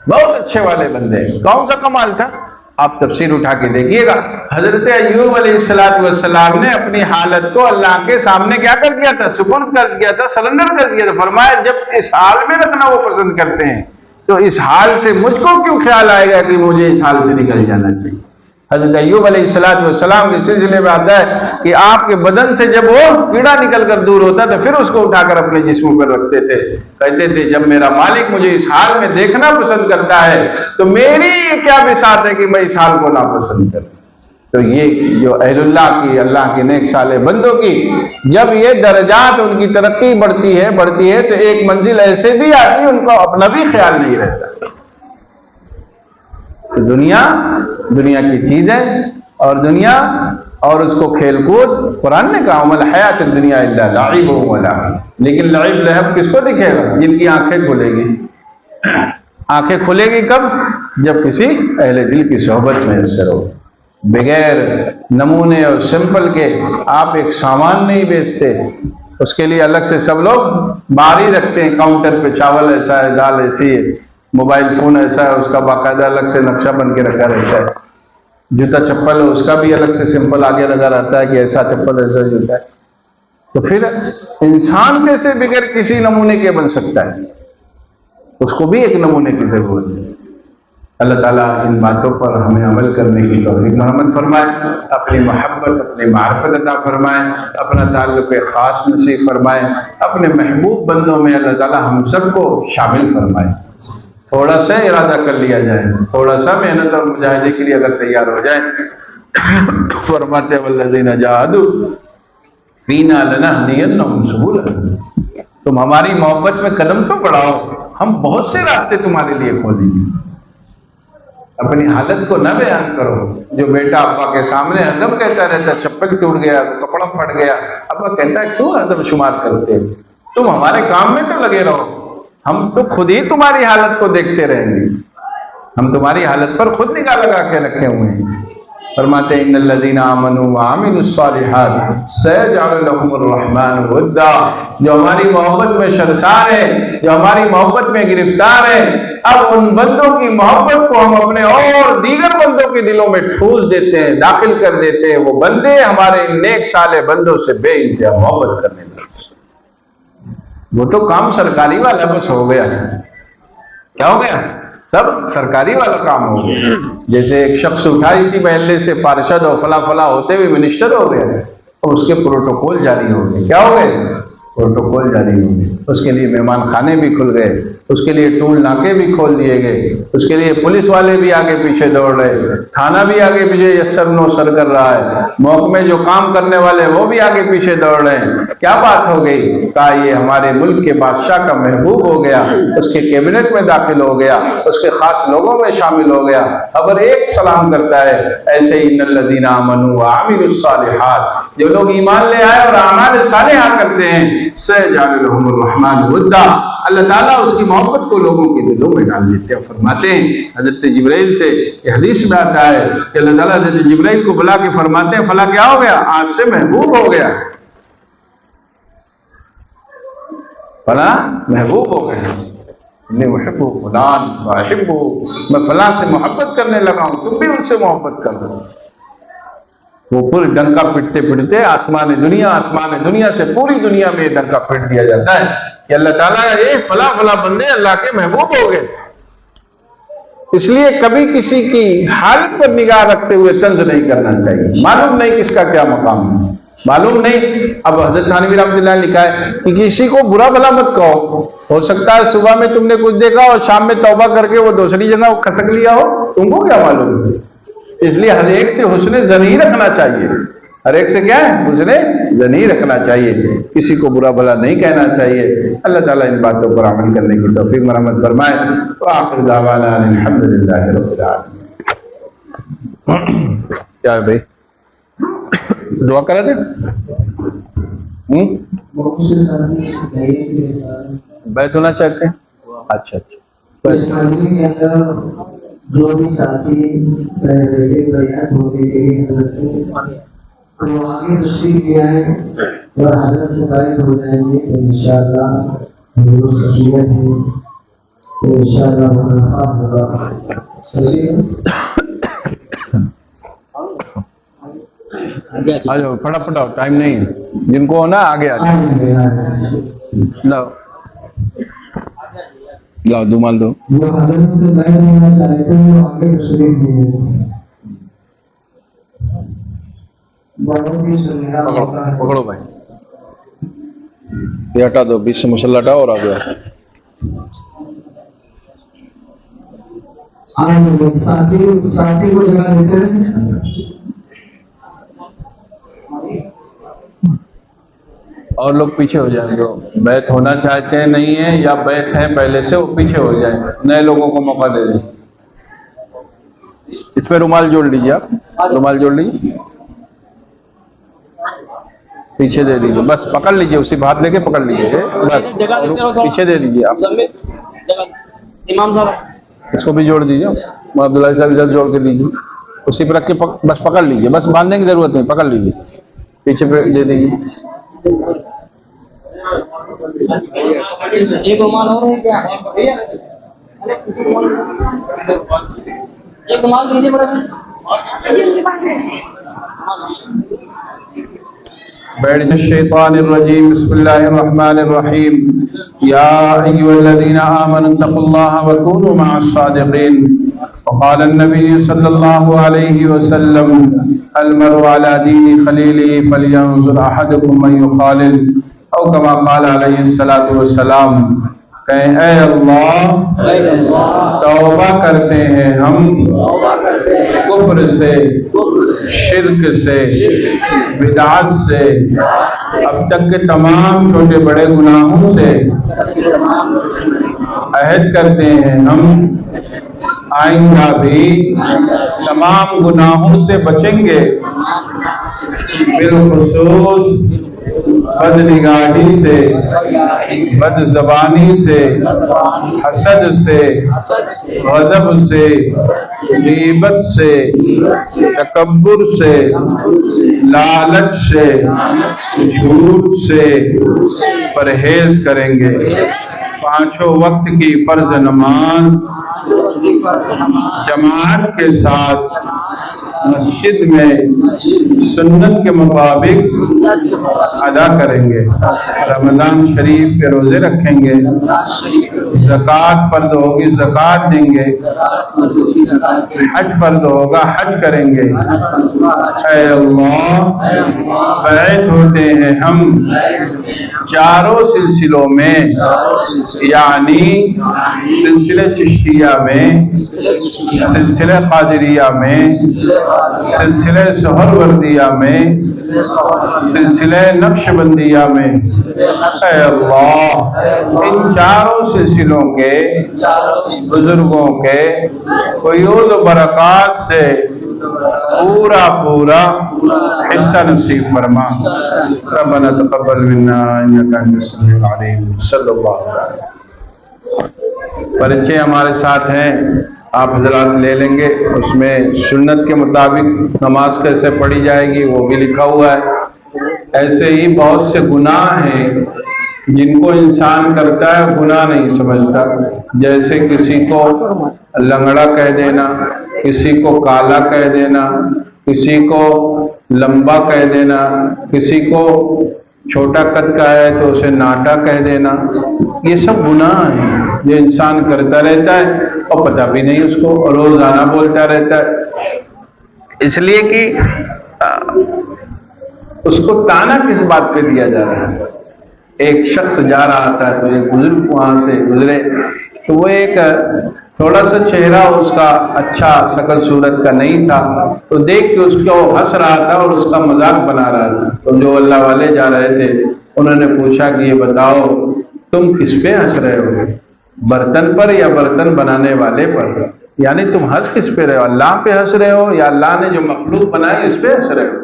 بہت اچھے والے بندے۔ کون سا کمال تھا؟ آپ تفسیر اٹھا کے دیکھیے گا۔ حضرت ایوب علیہ السلام نے اپنی حالت کو اللہ کے سامنے کیا کر دیا تھا؟ سپرد کر دیا تھا، سرنڈر کر دیا تھا۔ فرمایا جب اس حال میں رکھنا وہ پسند کرتے ہیں، تو اس حال سے مجھ کو کیوں خیال آئے گا کہ مجھے اس حال سے نکل جانا چاہیے؟ حضرت ایوب علیہ السلام کے سلسلے میں آتا ہے کہ آپ کے بدن سے جب وہ کیڑا نکل کر دور ہوتا تو پھر اس کو اٹھا کر اپنے جسم پر رکھتے تھے، کہتے تھے جب میرا مالک مجھے اس حال میں دیکھنا پسند کرتا ہے تو میری یہ کیا بساط ہے کہ میں اس حال کو ناپسند کروں۔ تو یہ جو اہل اللہ کی، اللہ کے نیک صالح بندوں کی جب یہ درجات ان کی ترقی بڑھتی ہے تو ایک منزل ایسے بھی آتی ہے ان کو اپنا بھی خیال نہیں رہتا۔ دنیا کی چیزیں اور دنیا اور اس کو کھیل کود، قرآن نے کہا وَمَا الْحَيَاةُ الدُّنْيَا إِلَّا لَعِبٌ وَلَهْوٌ، لیکن لعب لہب کس کو دکھے گا؟ جن کی آنکھیں کھلے گی۔ آنکھیں کھلے گی کب؟ جب کسی اہل دل کی صحبت میں اثر ہو۔ بغیر نمونے اور سمپل کے آپ ایک سامان نہیں بیچتے، اس کے لیے الگ سے سب لوگ باری رکھتے ہیں، کاؤنٹر پہ چاول ایسا ہے، دال ایسی ہے، موبائل فون ایسا ہے، اس کا باقاعدہ الگ سے نقشہ بن کے رکھا رہتا ہے، جوتا چپل ہے اس کا بھی الگ سے سمپل آگے لگا رہتا ہے کہ ایسا چپل ایسا جوتا ہے۔ تو پھر انسان کیسے بغیر کسی نمونے کے بن سکتا ہے؟ اس کو بھی ایک نمونے کی ضرورت ہے۔ اللہ تعالیٰ ان باتوں پر ہمیں عمل کرنے کی توفیق مرحمت فرمائے، اپنی محبت، اپنی معرفت عطا فرمائے، اپنا تعلق خاص نصیب فرمائے، اپنے محبوب بندوں میں اللہ تعالیٰ ہم سب کو شامل فرمائے۔ تھوڑا سا ارادہ کر لیا جائے، تھوڑا سا محنت اور مجاہدے کے لیے اگر تیار ہو جائے، فرماتے والذین جاہدوا فینا لنہدینہم سبلنا، تم ہماری محبت میں قدم تو بڑھاؤ، ہم بہت سے راستے تمہارے لیے کھولیں گے۔ اپنی حالت کو نہ بیان کرو۔ جو بیٹا ابا کے سامنے ہردم کہتا رہتا چپل ٹوٹ گیا، کپڑا پھٹ گیا، ابا کہتا ہے کیوں ہردم شمار کرتے ہو؟ تم ہمارے کام میں تو لگے رہو، ہم تو خود ہی تمہاری حالت کو دیکھتے رہیں گے، ہم تمہاری حالت پر خود نگاہ لگا کے رکھے ہوئے ہیں۔ فرماتے ہیں ان الذین آمنوا وعملوا الصالحات سیجعل لهم الرحمن ودا، جو ہماری محبت میں سرشار ہے، جو ہماری محبت میں گرفتار ہے، اب ان بندوں کی محبت کو ہم اپنے اور دیگر بندوں کے دلوں میں ٹھوس دیتے ہیں، داخل کر دیتے ہیں۔ وہ بندے ہمارے نیک صالح بندوں سے بے انتہا محبت کرنے لگے۔ وہ تو کام سرکاری والا بس ہو گیا، کیا ہو گیا؟ سب سرکاری والا کام ہو گیا۔ جیسے ایک شخص اٹھا اسی محلے سے پارشد اور فلاں فلاں ہوتے ہوئے منسٹر ہو گیا، اور اس کے پروٹوکول جاری ہو گئے۔ کیا ہو گئے؟ پروٹوکول جاری ہو گئے۔ اس کے لیے مہمان خانے بھی کھل گئے، اس کے لیے ٹول ناکے بھی کھول دیے گئے، اس کے لیے پولیس والے بھی آگے پیچھے دوڑ رہے، تھانہ بھی آگے پیچھے یسر نو سر کر رہا ہے، محکمے جو کام کرنے والے وہ بھی آگے پیچھے دوڑ رہے ہیں۔ کیا بات ہو گئی؟ کہا یہ ہمارے ملک کے بادشاہ کا محبوب ہو گیا، اس کے کیبنٹ میں داخل ہو گیا، اس کے خاص لوگوں میں شامل ہو گیا۔ خبر ایک سلام کرتا ہے، ایسے ہی ان الذین آمنوا وعملوا الصالحات، جو لوگ ایمان لے آئے اور اعمال صالحہ کرتے ہیں، سیجعل لهم الرحمن ودا، اللہ تعالیٰ اس کی محبت کو لوگوں کے دلوں میں ڈال دیتے ہیں۔ فرماتے ہیں حضرت جبرائیل سے یہ حدیث میں آتا ہے کہ اللہ تعالیٰ حضرت جبرائیل کو بلا کے فرماتے ہیں فلاں کیا ہو گیا؟ آج سے محبوب ہو گیا، فلاں محبوب ہو گیا، میں محب فلان واحب، میں فلاں سے محبت کرنے لگا ہوں، تم بھی ان سے محبت کر رہے ہو۔ وہ پورے ڈنکا پٹتے پٹتے آسمان دنیا سے پوری دنیا میں یہ ڈنکا پٹ دیا جاتا ہے کہ اللہ تعالیٰ یہ فلاں فلاں بندے اللہ کے محبوب ہو گئے۔ اس لیے کبھی کسی کی حالت پر نگاہ رکھتے ہوئے طنز نہیں کرنا چاہیے، معلوم نہیں کس کا کیا مقام ہے، معلوم نہیں۔ اب حضرت تھانوی رحمۃ اللہ نے لکھا ہے کہ کسی کو برا بھلا مت کہو، ہو سکتا ہے صبح میں تم نے کچھ دیکھا اور شام میں توبہ کر کے وہ دوسری جگہ کھسک لیا ہو، تم کو کیا معلوم ہے؟ اس لیے ہر ایک سے حسن ظنی رکھنا چاہیے، ہر ایک سے کیا ہے؟ حسن ظنی رکھنا چاہیے، کسی کو برا بھلا نہیں کہنا چاہیے۔ اللہ تعالیٰ ان باتوں پر عمل کرنے کی توفیق مرحمت فرمائے۔ وآخر دعوانا الحمدللہ رب العالمین۔ کیا ہے بھائی؟ دعا کرا دیں؟ بیت ہونا چاہتے ہیں؟ اچھا جو بھی ساتھی بیعت ہونے کے لیے حضرت سے وہ آگے تشریف لے آئے اور حضرت سے بیعت ہو جائیں گے تو انشاءاللہ حضور خصوصیت ہے تو انشاءاللہ منافع ہوگا۔ آ جاؤ فٹافٹ آؤ، ٹائم نہیں ہے، جن کو ہونا آگے آ جاؤ۔ لاؤ دومال دو۔ جو حضرت سے بیعت ہونا چاہتے ہیں وہ آگے تشریف لے آئے۔ بہت ہی سنہرا موقع ہے۔ پکڑو بھائی، یہ ہٹا دو، بیچ سے مسلح ہٹاؤ اور آ گیا۔ ساتھی کو جگہ دیتے ہیں۔ اور لوگ پیچھے ہو جائیں، جو بیعت ہونا چاہتے ہیں نہیں ہیں یا بیعت ہیں پہلے سے، وہ پیچھے ہو جائیں، نئے لوگوں کو موقع دے دیں۔ اس پہ رومال جوڑ لیجیے، آپ رومال جوڑ لیجیے، پیچھے دے دیجیے، بس پکڑ لیجیے، اسی ہاتھ لے کے پکڑ لیجیے، بس پیچھے دے دیجیے آپ۔ امام صاحب اس کو بھی جوڑ دیجیے، عبداللہ صاحب ادھر جوڑ کے دیجیے، اسی پہ رکھ کے بس پکڑ لیجیے، بس باندھنے کی ضرورت نہیں، پکڑ لیجیے، پیچھے پہ دے دیجیے۔ ایک رومال اور ہے کیا؟ ایک رومال دیجیے بڑا بعد الشیطان الرجیم، بسم اللہ الرحمن الرحیم۔ یا ایھا الذین آمنوا اتقوا اللہ وکونوا مع الصادقین۔ وقال النبی صلی اللہ علیہ وسلم المرء علی دین خلیلہ فلینظر احدکم من یخالل، او کما قال علیہ الصلوۃ والسلام۔ کہیں اے اللہ توبہ کرتے ہیں ہم کفر سے، شرک سے، بدعت سے، اب تک کے تمام چھوٹے بڑے گناہوں سے، عہد کرتے ہیں ہم آئندہ بھی تمام گناہوں سے بچیں گے، بالخصوص بد نگاہی سے، بد زبانی سے، حسد سے، غضب سے، غیبت سے، تکبر سے، لالچ سے، جھوٹ سے پرہیز کریں گے۔ پانچوں وقت کی فرض نماز جماعت کے ساتھ مسجد میں سنت کے مطابق ادا کریں گے، رمضان شریف کے روزے رکھیں گے، زکوٰۃ فرض ہوگی زکوٰۃ دیں گے، حج فرض ہوگا حج کریں گے۔ اے اللہ، بیعت ہوتے ہیں ہم چاروں سلسلوں میں، یعنی سلسلہ چشتیہ میں، سلسلہ قادریہ میں، سلسلہ سہروردیہ میں، سلسلہ نقش بندیہ میں۔ اے اللہ، ان چاروں سلسلوں کے بزرگوں کے فیوض و برکات سے پورا حصہ نصیب فرما۔ ربنا تقبل منا انک انت السمیع العلیم۔ صلی اللہ علیہ وسلم۔ پرچے ہمارے ساتھ ہیں، آپ حضرات لے لیں گے، اس میں سنت کے مطابق نماز کیسے پڑھی جائے گی وہ بھی لکھا ہوا ہے۔ ایسے ہی بہت سے گناہ ہیں جن کو انسان کرتا ہے گناہ نہیں سمجھتا، جیسے کسی کو لنگڑا کہہ دینا، کسی کو کالا کہہ دینا، کسی کو لمبا کہہ دینا، کسی کو چھوٹا قد کا ہے تو اسے ناٹا کہہ دینا۔ یہ سب گناہ ہیں جو انسان کرتا رہتا ہے اور پتہ بھی نہیں اس کو، اور روزانہ بولتا رہتا ہے، اس لیے کہ اس کو تانا کس بات پہ دیا جا رہا ہے۔ ایک شخص جا رہا تھا تو ایک بزرگ وہاں سے گزرے، تو وہ ایک تھوڑا سا چہرہ اس کا اچھا شکل صورت کا نہیں تھا، تو دیکھ کے اس کو ہنس رہا تھا اور اس کا مذاق بنا رہا تھا۔ تو جو اللہ والے جا رہے تھے انہوں نے پوچھا کہ یہ بتاؤ تم کس پہ ہنس رہے ہو، برتن پر یا برتن بنانے والے پر؟ یعنی تم ہنس کس پہ رہے ہو، اللہ پہ ہنس رہے ہو یا اللہ نے جو مخلوق بنائی اس پہ ہنس رہے ہو؟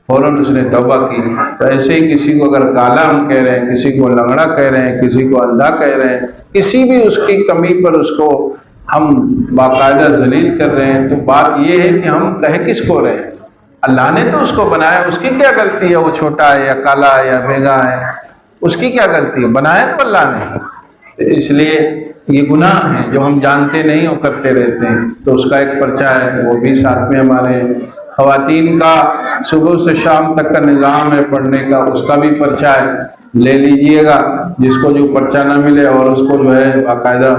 فوراً اس نے توبہ کی۔ تو ایسے ہی کسی کو اگر کالا ہم کہہ رہے ہیں، کسی کو لنگڑا کہہ رہے ہیں، کسی کو اندھا کہہ رہے ہیں، کسی بھی اس کی کمی پر اس کو ہم باقاعدہ ذلیل کر رہے ہیں، تو بات یہ ہے کہ ہم کہہ کس کو رہے ہیں؟ اللہ نے تو اس کو بنایا، اس کی کیا غلطی ہے وہ چھوٹا ہے یا کالا ہے یا بھیگا ہے؟ اس کی کیا غلطی ہے؟ بنایا تو اللہ نے۔ اس لیے یہ گناہ ہیں جو ہم جانتے نہیں اور کرتے رہتے ہیں، تو اس کا ایک پرچہ ہے، وہ بھی ساتھ میں ہمارے خواتین کا صبح سے شام تک کا نظام ہے پڑھنے کا، اس کا بھی پرچہ ہے، لے لیجئے گا۔ جس کو جو پرچہ نہ ملے اور اس کو جو ہے باقاعدہ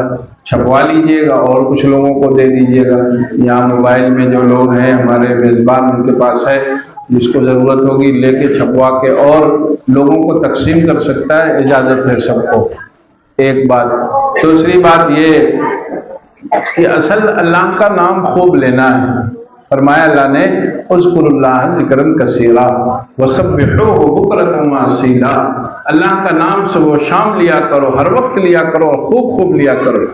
چھپوا لیجئے گا اور کچھ لوگوں کو دے دیجئے گا۔ یہاں موبائل میں جو لوگ ہیں ہمارے میزبان، ان کے پاس ہے، جس کو ضرورت ہوگی لے کے چھپوا کے اور لوگوں کو تقسیم کر سکتا ہے، اجازت ہے سب کو۔ ایک بات۔ دوسری بات یہ کہ اصل اللہ کا نام خوب لینا ہے۔ فرمایا اللہ نے اذکر اللہ ذکرا کثیرا وسبحوہ بکرۃ واصیلا، اللہ کا نام صبح و شام لیا کرو، ہر وقت لیا کرو، خوب خوب لیا کرو۔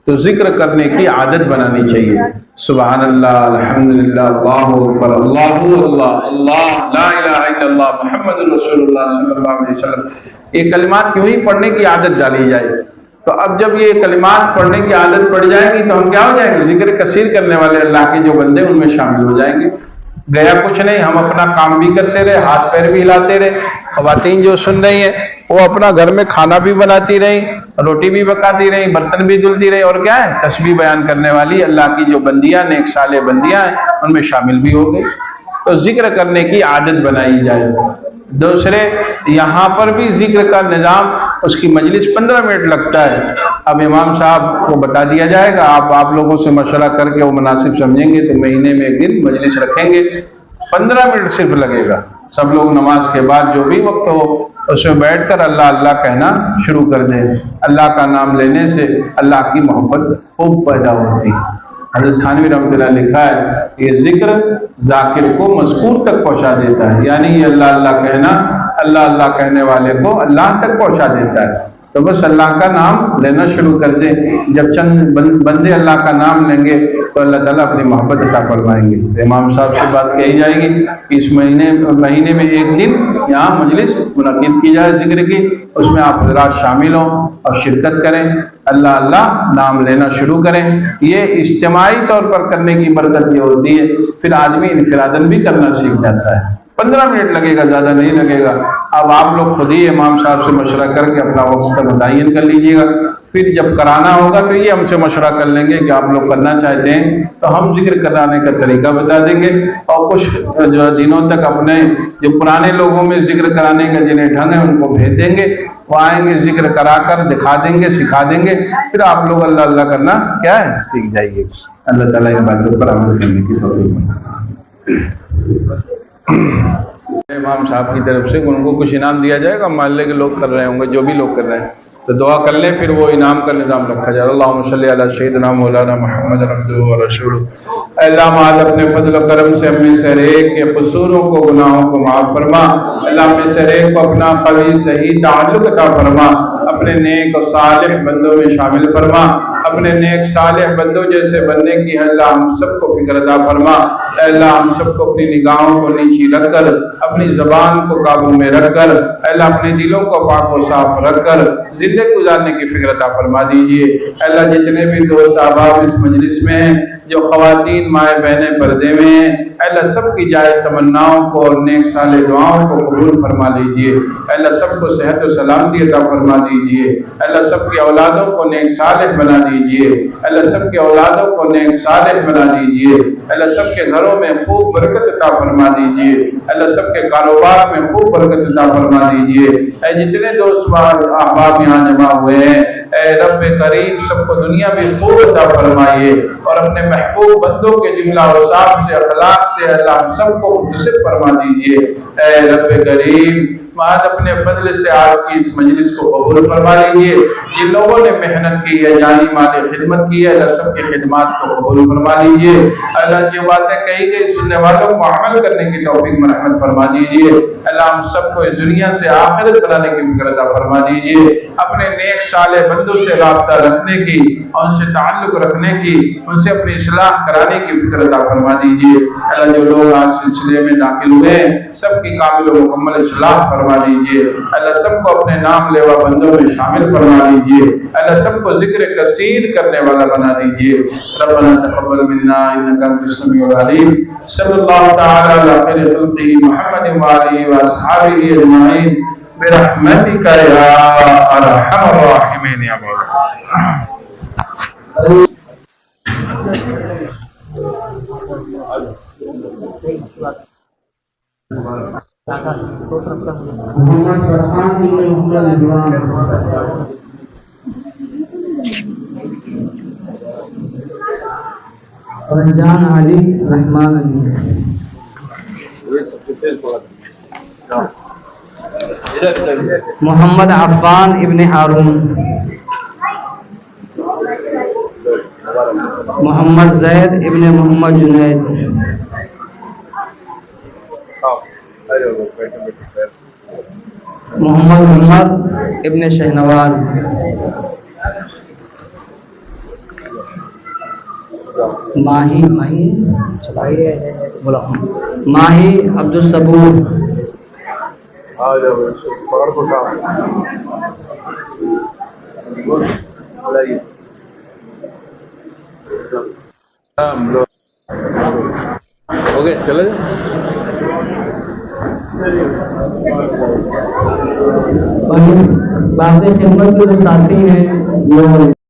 تو ذکر کرنے کی عادت بنانی چاہیے۔ سبحان اللہ، الحمدللہ، اللہ اکبر، اللہ اللہ اللہ، لا الہ الا اللہ، محمد رسول اللہ صلی اللہ علیہ وسلم، یہ کلمات کیوں ہی پڑھنے کی عادت ڈالی جائے۔ تو اب جب یہ کلمات پڑھنے کی عادت پڑ جائے گی تو ہم کیا ہو جائیں گے؟ ذکر کثیر کرنے والے اللہ کے جو بندے ان میں شامل ہو جائیں گے۔ گیا کچھ نہیں، ہم اپنا کام بھی کرتے رہے، ہاتھ پیر بھی ہلاتے رہے۔ خواتین جو سن رہی ہیں وہ اپنا گھر میں کھانا بھی بناتی رہی، روٹی بھی پکاتی رہی، برتن بھی دھلتی رہی، اور کیا ہے تسبیح بیان کرنے والی اللہ کی جو بندیاں نیک صالح بندیاں ہیں ان میں شامل بھی ہو گئی۔ تو ذکر کرنے کی عادت بنائی جائے۔ دوسرے، یہاں پر بھی ذکر کا نظام، اس کی مجلس 15 منٹ لگتا ہے۔ اب امام صاحب کو بتا دیا جائے گا، آپ لوگوں سے مشورہ کر کے وہ مناسب سمجھیں گے تو مہینے میں ایک دن مجلس رکھیں گے، 15 منٹ صرف لگے گا۔ سب لوگ نماز کے بعد جو بھی وقت ہو اس میں بیٹھ کر اللہ اللہ کہنا شروع کر دیں۔ اللہ کا نام لینے سے اللہ کی محبت خوب پیدا ہوتی ہے۔ حضرت تھانوی رحمۃ اللہ نے لکھا ہے کہ یہ ذکر ذاکر کو مذکور تک پہنچا دیتا ہے، یعنی یہ اللہ اللہ کہنا اللہ اللہ کہنے والے کو اللہ تک پہنچا دیتا ہے۔ تو بس اللہ کا نام لینا شروع کر دیں. جب چند بندے اللہ کا نام لیں گے تو اللہ تعالیٰ اپنی محبت عطا فرمائیں گے. امام صاحب سے بات کہی جائے گی کہ اس مہینے میں ایک دن یہاں مجلس منعقد کی جائے ذکر کی, اس میں آپ حضرات شامل ہوں اور شرکت کریں, اللہ اللہ نام لینا شروع کریں. یہ اجتماعی طور پر کرنے کی برکت یہ ہوتی ہے, پھر آدمی انفراداً بھی کرنا سیکھ جاتا ہے. 15 منٹ لگے گا, زیادہ نہیں لگے گا. اب آپ لوگ خود ہی امام صاحب سے مشورہ کر کے اپنا وقت کا متعین کر لیجیے گا. پھر جب کرانا ہوگا تو یہ ہم سے مشورہ کر لیں گے کہ آپ لوگ کرنا چاہتے ہیں تو ہم ذکر کرانے کا طریقہ بتا دیں گے. اور کچھ جو دنوں تک اپنے جو پرانے لوگوں میں ذکر کرانے کا جنہیں ڈھنگ ہے ان کو بھیج دیں گے, وہ آئیں گے ذکر کرا کر دکھا دیں گے, سکھا دیں گے. پھر آپ لوگ اللہ اللہ کرنا کیا ہے سیکھ جائیے. اللہ تعالیٰ ان باتوں پر عمل کرنے کی توفیق. امام صاحب کی طرف سے ان کو کچھ انعام دیا جائے گا, محلے کے لوگ کر رہے ہوں گے, جو بھی لوگ کر رہے ہیں تو دعا کر لیں, پھر وہ انعام کا نظام رکھا جائے. اللہم صلی علی سیدنا مولانا محمد عبدہ و رسولہ. اے اللہ آج اپنے فضل و کرم سے ہم میں سے ہر ایک کے قصوروں کو, گناہوں کو معاف فرما. اللہ ہم میں سے ہر ایک کو اپنا قوی صحیح تعلق عطا فرما, اپنے نیک اور صالح بندوں میں شامل فرما. اپنے نیک صالح بندوں جیسے بننے کی اللہ ہم سب کو فکر عطا فرما. اے اللہ ہم سب کو اپنی نگاہوں کو نیچی رکھ کر, اپنی زبان کو قابو میں رکھ کر, اے اللہ اپنے دلوں کو پاک و صاف رکھ کر زندگی گزارنے کی فکر عطا فرما دیجیے. اے اللہ جتنے بھی دوست احباب اس مجلس میں ہیں, جو خواتین مائیں بہنیں پردے میں ہیں, اے اللہ سب کی جائز تمناؤں کو اور نیک صالح دعاؤں کو قبول فرما لیجیے. اے اللہ سب کو صحت و سلامتی عطا فرما دیجیے. اے اللہ سب کی اولادوں کو نیک صالح بنا دیجیے. اے اللہ سب کی اولادوں کو نیک صالح بنا دیجیے. اے اللہ سب کے گھروں میں خوب برکت عطا فرما دیجیے. اے اللہ سب کے کاروبار میں خوب برکت عطا فرما دیجیے. اے جتنے دوست احباب یہاں جمع ہوئے ہیں, اے رب کریم سب کو دنیا میں خوب عطا فرمائیے, اور اپنے محبوب بندوں کے جملہ اوصاف سے, اخلاق سے اللہ ہم سب کو متصف فرما دیجیے. اے رب کریم آج اپنے فضل سے آج کی اس مجلس کو قبول فرما لیجیے. جن لوگوں نے محنت کی ہے, جانی مالی خدمت کی ہے, اللہ سب کی خدمات کو قبول فرما لیجیے. اللہ جو باتیں کہی گئی سننے والوں کو عمل کرنے کی توفیق مرحمت فرما دیجیے. اللہ ہم سب کو اس دنیا سے آخرت بنانے کی فکر عطا فرما دیجیے. اپنے نیک صالح بندوں سے رابطہ رکھنے کی, ان سے تعلق رکھنے کی, ان سے اپنی اصلاح کرانے کی فکر عطا فرما دیجیے. اللہ جو لوگ آج سلسلے میں داخل ہوئے ہیں سب کی کامل و مکمل اصلاح فرما دیجیے. اللہ سب کو اپنے نام لیوا بندوں میں شامل فرما دیجیے. اللہ سب کو ذکر کثیر کرنے والا بنا دیجیے. ربنا تقبل منا انک انت السمیع العلیم. صلی اللہ تعالی علی خیر خلقہ محمد و آلہ و اصحابہ اجمعین برحمتک یا ارحم الراحمین یا مولانا. محمد فرحان بن محمد رضوان, رمضان علی رحمان علی, محمد عفان ابن ہارون, محمد زید ابن محمد جنید, محمد عمر ابن شہنواز, ماہی عبد الصبور, اوکے چلے باقی خدمت کے جو ساتھی ہیں وہ